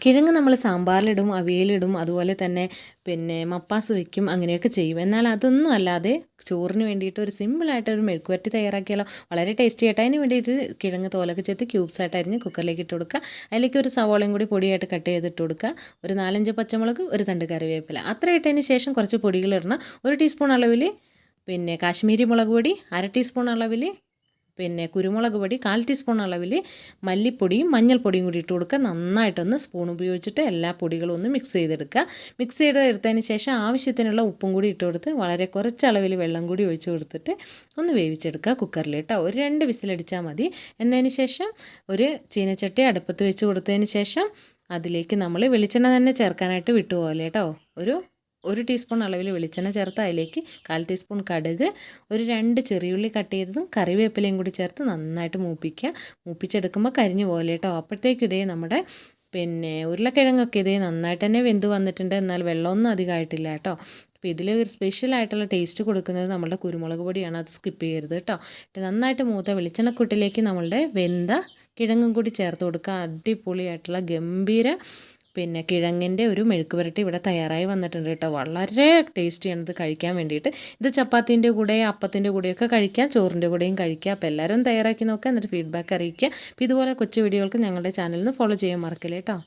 കിഴങ്ങ് നമ്മൾ സാമ്പാറിലിടും, അവിയലിടും, അതുപോലെ തന്നെ മപ്പാസ് വയ്ക്കും, അങ്ങനെയൊക്കെ ചെയ്യും. എന്നാൽ അതൊന്നും അല്ലാതെ ചോറിന് വേണ്ടിയിട്ട് ഒരു സിമ്പിളായിട്ട് ഒരു മെഴുക്കുവരട്ടി തയ്യാറാക്കിയാലോ? വളരെ ടേസ്റ്റി ആയിട്ട്. അതിന് വേണ്ടിയിട്ട് കിഴങ്ങ് തോലൊക്കെ ചെത്തി ക്യൂബ്സായിട്ട് അരിഞ്ഞ് കുക്കറിലേക്ക് ഇട്ട് കൊടുക്കുക. അതിലേക്ക് ഒരു സവോളയും കൂടി പൊടിയായിട്ട് കട്ട് ചെയ്തിട്ട് കൊടുക്കുക. ഒരു 4-5 പച്ചമുളക്, ഒരു തണ്ട് കറിവേപ്പില, അത്ര ഇട്ടതിന് ശേഷം കുറച്ച് പൊടികളിടണം. 1 ടീസ്പൂൺ അളവിൽ കാശ്മീരി മുളക് പൊടി, 1/2 ടീസ്പൂൺ അളവിൽ കുരുമുളക് പൊടി, 1/4 ടീസ്പൂൺ അളവിൽ മല്ലിപ്പൊടിയും മഞ്ഞൾപ്പൊടിയും കൂടി ഇട്ട് കൊടുക്കുക. നന്നായിട്ടൊന്ന് സ്പൂൺ ഉപയോഗിച്ചിട്ട് എല്ലാ പൊടികളും ഒന്ന് മിക്സ് ചെയ്തെടുക്കുക. മിക്സ് ചെയ്ത് എടുത്തതിന് ശേഷം ആവശ്യത്തിനുള്ള ഉപ്പും കൂടി ഇട്ട് കൊടുത്ത് വളരെ കുറച്ച് അളവിൽ വെള്ളം കൂടി ഒഴിച്ച് കൊടുത്തിട്ട് ഒന്ന് വേവിച്ചെടുക്കുക കുക്കറിൽ കേട്ടോ. ഒരു 2 വിസിലടിച്ചാൽ മതി. എന്നതിന് ശേഷം ഒരു ചീനച്ചട്ടി അടുപ്പത്ത് വെച്ച് കൊടുത്തതിന് ശേഷം അതിലേക്ക് നമ്മൾ വെളിച്ചെണ്ണ തന്നെ ചേർക്കാനായിട്ട് വിട്ടുപോലെ കേട്ടോ. ഒരു ടീസ്പൂൺ അളവിൽ വെളിച്ചെണ്ണ ചേർത്ത് അതിലേക്ക് 1/4 ടീസ്പൂൺ കടുക്, ഒരു 2 ചെറിയുള്ളി കട്ട് ചെയ്തതും കറിവേപ്പിലയും കൂടി ചേർത്ത് നന്നായിട്ട് മൂപ്പിക്കുക. മൂപ്പിച്ചെടുക്കുമ്പോൾ കരിഞ്ഞു പോലെ കേട്ടോ. അപ്പോഴത്തേക്കും ഇതേ നമ്മുടെ ഉരുളക്കിഴങ്ങൊക്കെ ഇതേ നന്നായിട്ട് തന്നെ വെന്ത് വന്നിട്ടുണ്ട്. എന്നാൽ വെള്ളമൊന്നും അധികമായിട്ടില്ല കേട്ടോ. അപ്പോൾ ഇതിൽ ഒരു സ്പെഷ്യലായിട്ടുള്ള ടേസ്റ്റ് കൊടുക്കുന്നത് നമ്മളുടെ കുരുമുളക് പൊടിയാണ്. അത് സ്കിപ്പ് ചെയ്യരുത് കേട്ടോ. നന്നായിട്ട് മൂത്ത വെളിച്ചെണ്ണക്കുട്ടിലേക്ക് നമ്മളുടെ വെന്ത കിഴങ്ങും കൂടി ചേർത്ത് കൊടുക്കുക. അടിപൊളിയായിട്ടുള്ള ഗംഭീര കിഴങ്ങിൻ്റെ ഒരു മെഴുക്ക് പുരട്ടി ഇവിടെ തയ്യാറായി വന്നിട്ടുണ്ട് കേട്ടോ. വളരെ ടേസ്റ്റിയാണ് ഇത് കഴിക്കാൻ വേണ്ടിയിട്ട്. ഇത് ചപ്പാത്തിൻ്റെ കൂടെ, അപ്പത്തിൻ്റെ കൂടെയൊക്കെ കഴിക്കാം, ചോറിൻ്റെ കൂടെയും കഴിക്കാം. അപ്പോൾ എല്ലാവരും തയ്യാറാക്കി നോക്കുക, എന്നിട്ട് ഫീഡ്ബാക്ക് അറിയിക്കുക. അപ്പോൾ ഇതുപോലെ കൊച്ചു വീഡിയോകൾക്ക് ഞങ്ങളുടെ ചാനലിൽ നിന്ന് ഫോളോ ചെയ്യാൻ മറക്കില്ല കേട്ടോ.